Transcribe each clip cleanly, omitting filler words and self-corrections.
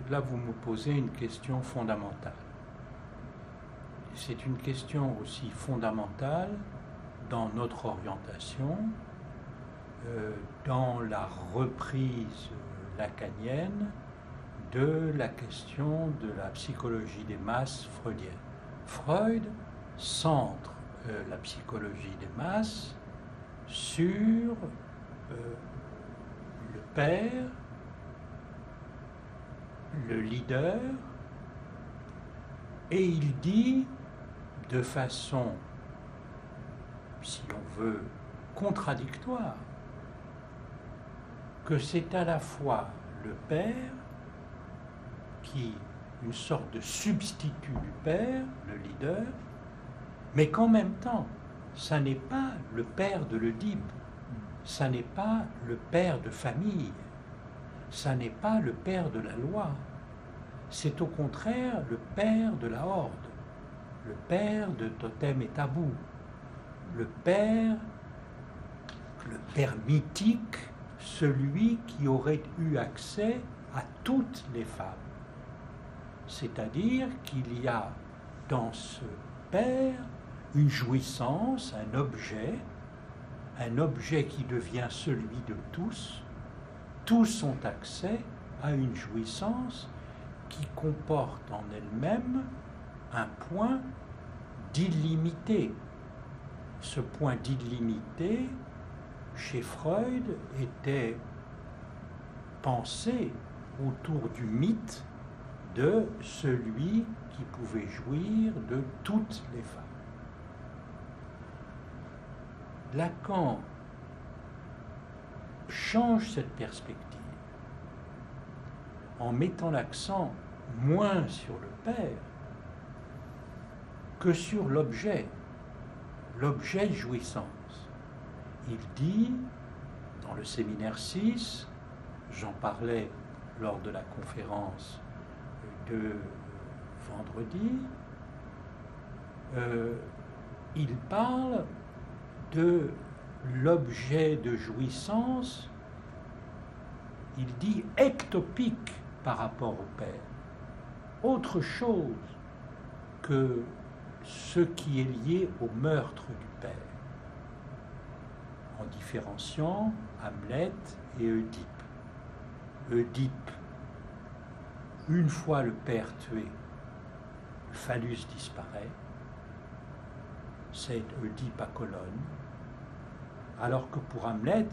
là vous me posez une question fondamentale. C'est une question aussi fondamentale dans notre orientation, dans la reprise lacanienne de la question de la psychologie des masses freudienne. Freud centre la psychologie des masses sur le père, le leader, et il dit de façon, si l'on veut, contradictoire, que c'est à la fois le père qui, une sorte de substitut du père, le leader, mais qu'en même temps, ça n'est pas le père de l'Oedipe, ça n'est pas le père de famille, ça n'est pas le père de la loi, c'est au contraire le père de la horde, le père de totem et tabou, le père mythique, celui qui aurait eu accès à toutes les femmes. C'est-à-dire qu'il y a dans ce père une jouissance, un objet qui devient celui de tous ont accès à une jouissance qui comporte en elle-même un point d'illimité. Ce point d'illimité, chez Freud, était pensé autour du mythe de celui qui pouvait jouir de toutes les femmes. Lacan change cette perspective en mettant l'accent moins sur le père que sur l'objet de jouissance. Il dit, dans le séminaire 6, j'en parlais lors de la conférence de vendredi, il parle de l'objet de jouissance, il dit ectopique par rapport au père, autre chose que ce qui est lié au meurtre du père, en différenciant Hamlet et Oedipe. Oedipe, une fois le père tué, le phallus disparaît, c'est Oedipe à Colonne, alors que pour Hamlet,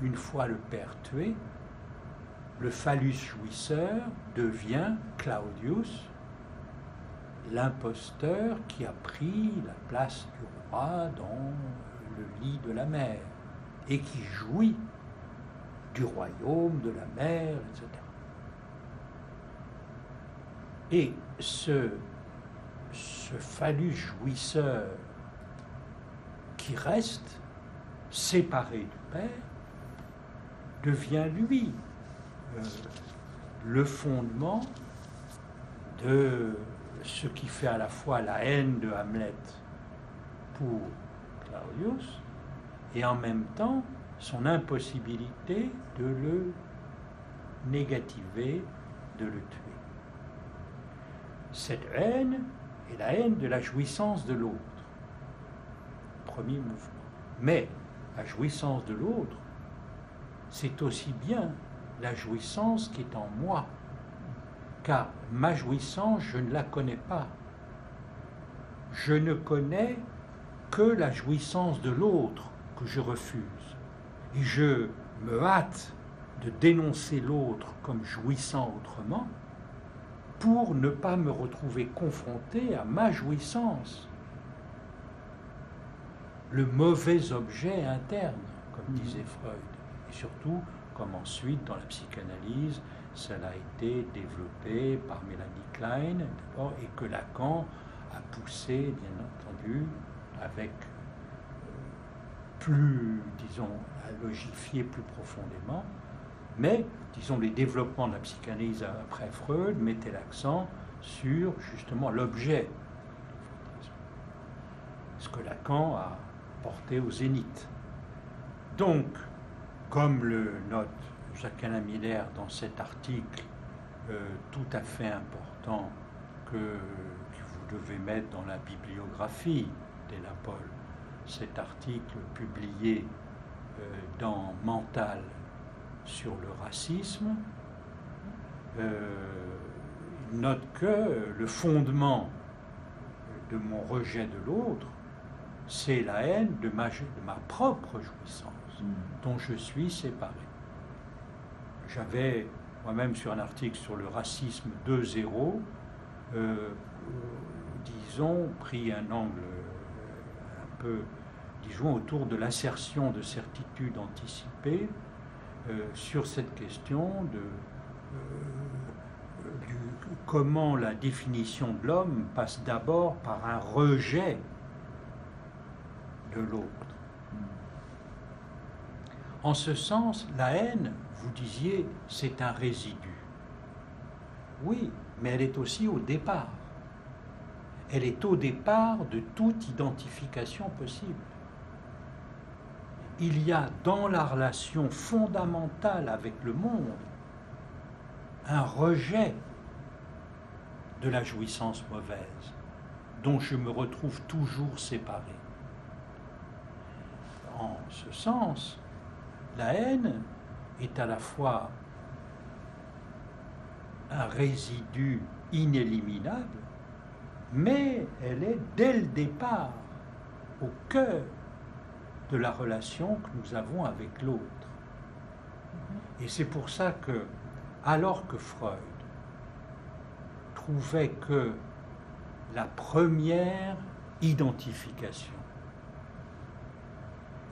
une fois le père tué, le phallus jouisseur devient Claudius, l'imposteur qui a pris la place du roi dans le lit de la mer et qui jouit du royaume, de la mer, etc. Et ce phallus jouisseur qui reste séparé du père devient lui le fondement de ce qui fait à la fois la haine de Hamlet pour Claudius et en même temps son impossibilité de le négativer, de le tuer. Cette haine est la haine de la jouissance de l'autre, premier mouvement. Mais la jouissance de l'autre, c'est aussi bien la jouissance qui est en moi, car ma jouissance, je ne la connais pas. Je ne connais que la jouissance de l'autre que je refuse. Et je me hâte de dénoncer l'autre comme jouissant autrement pour ne pas me retrouver confronté à ma jouissance. Le mauvais objet interne, comme disait Freud, et surtout comme ensuite dans la psychanalyse cela a été développé par Mélanie Klein d'abord, et que Lacan a poussé bien entendu avec plus, disons, à logifier plus profondément, mais disons les développements de la psychanalyse après Freud mettaient l'accent sur justement l'objet, ce que Lacan a porté au zénith. Donc, comme le note Jacques-Alain Miller dans cet article tout à fait important que vous devez mettre dans la bibliographie d'Ella Poll. Cet article publié dans Mental sur le racisme note que le fondement de mon rejet de l'autre, c'est la haine de ma propre jouissance, dont je suis séparé. J'avais moi-même sur un article sur le racisme 2.0, disons, pris un angle un peu, disons, autour de l'assertion de certitudes anticipées sur cette question de comment la définition de l'homme passe d'abord par un rejet de l'autre. En ce sens, la haine, vous disiez, c'est un résidu. Oui, mais elle est aussi au départ. Elle est au départ de toute identification possible. Il y a dans la relation fondamentale avec le monde un rejet de la jouissance mauvaise, dont je me retrouve toujours séparé. En ce sens, la haine est à la fois un résidu inéliminable, mais elle est dès le départ au cœur de la relation que nous avons avec l'autre. Et c'est pour ça que, alors que Freud trouvait que la première identification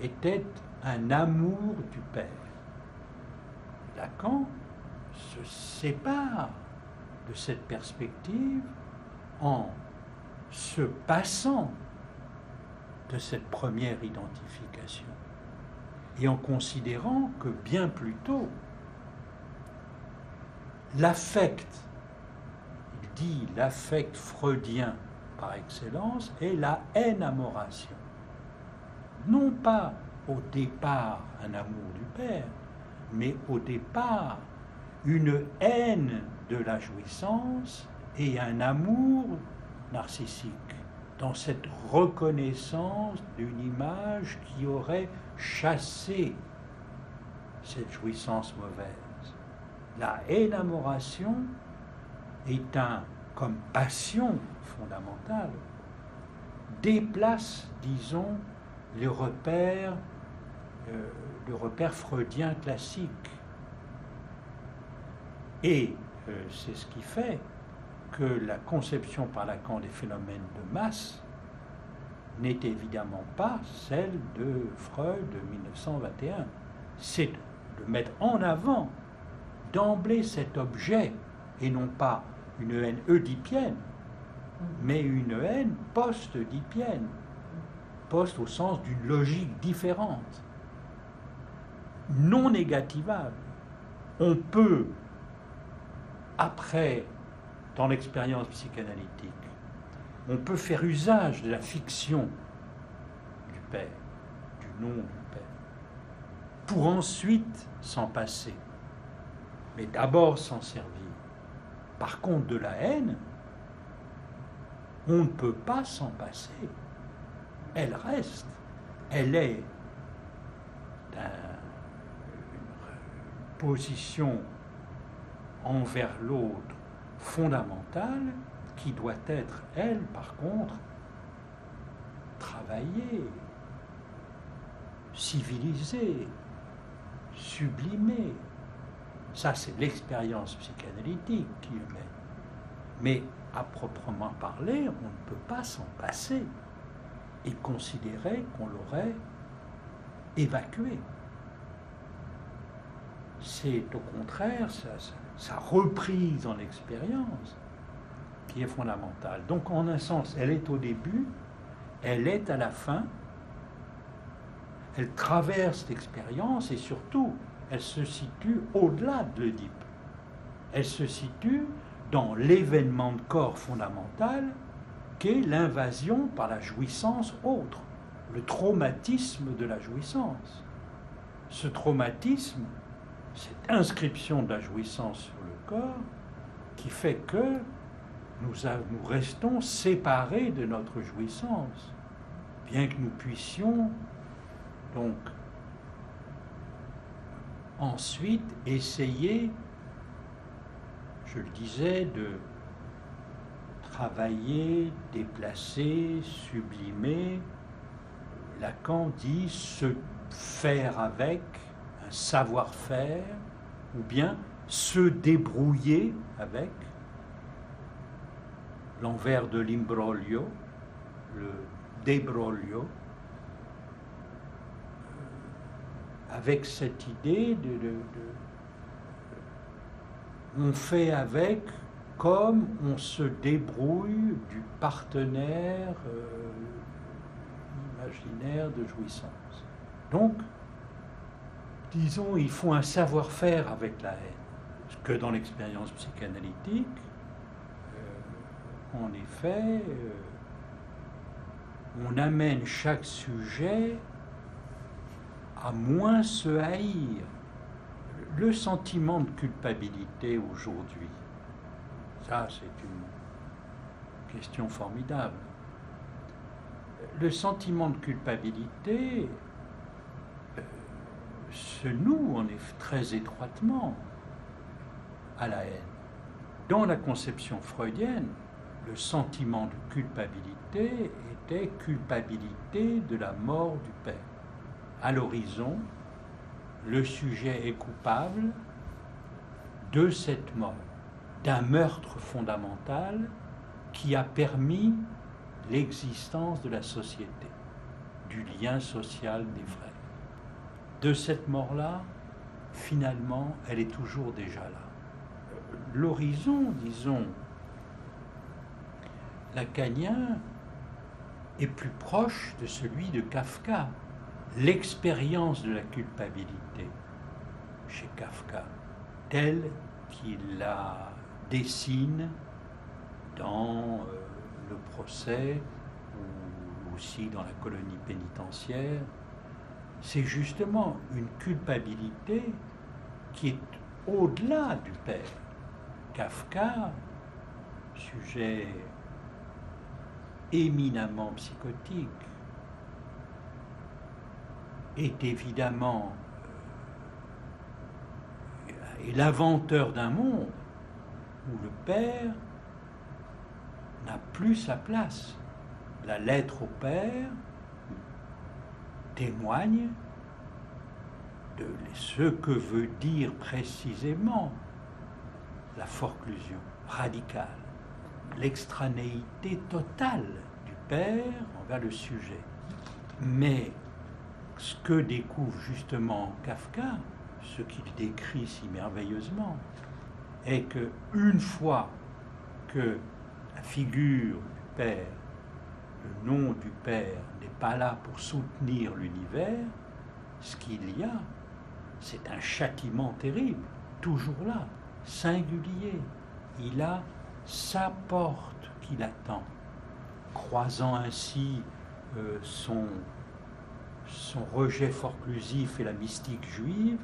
était un amour du père, Lacan se sépare de cette perspective en se passant de cette première identification et en considérant que bien plus tôt, l'affect, il dit l'affect freudien par excellence, est la haine-amoration. Non pas au départ un amour du père, mais au départ une haine de la jouissance et un amour narcissique, dans cette reconnaissance d'une image qui aurait chassé cette jouissance mauvaise. La haine-amoration est comme passion fondamentale, déplace, disons, le repère freudien classique. Et c'est ce qui fait que la conception par Lacan des phénomènes de masse n'est évidemment pas celle de Freud de 1921. C'est de mettre en avant d'emblée cet objet, et non pas une haine oedipienne, mais une haine post-oedipienne, post au sens d'une logique différente, non négativable. On peut, après, dans l'expérience psychanalytique, on peut faire usage de la fiction du père, du nom du père, pour ensuite s'en passer, mais d'abord s'en servir. Par contre, de la haine, on ne peut pas s'en passer. Elle reste, elle est une position envers l'autre fondamentale qui doit être, elle, par contre, travaillée, civilisée, sublimée. Ça, c'est l'expérience psychanalytique qui le met. Mais, à proprement parler, on ne peut pas s'en passer et considérer qu'on l'aurait évacué. C'est au contraire sa reprise dans l'expérience qui est fondamentale. Donc, en un sens, elle est au début, elle est à la fin, elle traverse l'expérience et surtout, elle se situe au-delà de l'Oedipe. Elle se situe dans l'événement de corps fondamental qu'est l'invasion par la jouissance autre, le traumatisme de la jouissance. Ce traumatisme, cette inscription de la jouissance sur le corps, qui fait que nous restons séparés de notre jouissance, bien que nous puissions donc ensuite essayer, je le disais, de travailler, déplacer, sublimer. Lacan dit se faire avec, un savoir-faire, ou bien se débrouiller avec. L'envers de l'imbroglio, le débroglio, avec cette idée on fait avec comme on se débrouille du partenaire imaginaire de jouissance. Donc, disons, il faut un savoir-faire avec la haine, ce que dans l'expérience psychanalytique, en effet, on amène chaque sujet à moins se haïr. Le sentiment de culpabilité aujourd'hui, ça c'est une question formidable. Le sentiment de culpabilité se noue en effet très étroitement à la haine. Dans la conception freudienne, le sentiment de culpabilité était culpabilité de la mort du père. À l'horizon, le sujet est coupable de cette mort, d'un meurtre fondamental qui a permis l'existence de la société, du lien social des frères. De cette mort-là, finalement, elle est toujours déjà là. L'horizon, disons, lacanien est plus proche de celui de Kafka. L'expérience de la culpabilité chez Kafka, telle qu'il la dessine dans le procès ou aussi dans la colonie pénitentiaire, c'est justement une culpabilité qui est au-delà du père. Kafka, sujet éminemment psychotique, est évidemment l'inventeur d'un monde où le père n'a plus sa place. La lettre au père témoigne de ce que veut dire précisément la forclusion radicale, l'extranéité totale du père envers le sujet. Mais ce que découvre justement Kafka, ce qu'il décrit si merveilleusement, est que une fois que la figure du père, le nom du père n'est pas là pour soutenir l'univers, ce qu'il y a, c'est un châtiment terrible, toujours là, singulier. Il a sa porte qui l'attend, croisant ainsi son rejet forclusif et la mystique juive.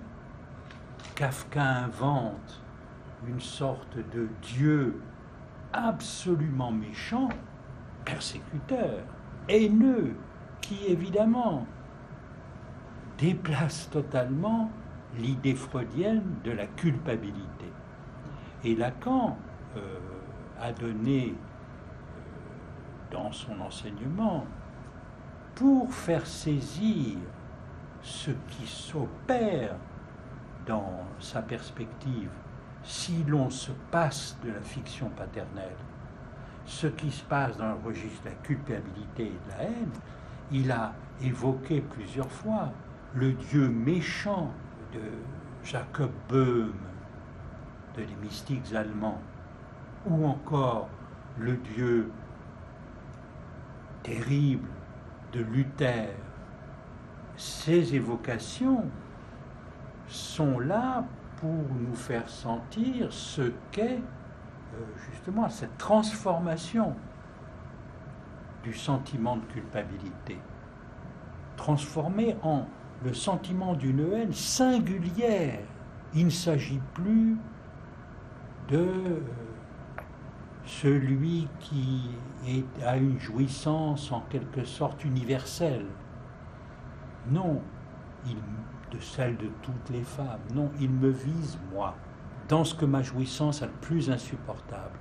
Kafka invente une sorte de Dieu absolument méchant, persécuteur, haineux, qui évidemment déplace totalement l'idée freudienne de la culpabilité. Et Lacan a donné dans son enseignement, pour faire saisir ce qui s'opère dans sa perspective, si l'on se passe de la fiction paternelle, ce qui se passe dans le registre de la culpabilité et de la haine, il a évoqué plusieurs fois le Dieu méchant de Jacob Böhm, de les mystiques allemands, ou encore le Dieu terrible de Luther. Ces évocations sont là pour nous faire sentir ce qu'est justement cette transformation du sentiment de culpabilité, transformé en le sentiment d'une haine singulière. Il ne s'agit plus de celui qui a une jouissance en quelque sorte universelle. Non, de celle de toutes les femmes. Non, il me vise, moi, dans ce que ma jouissance a de plus insupportable.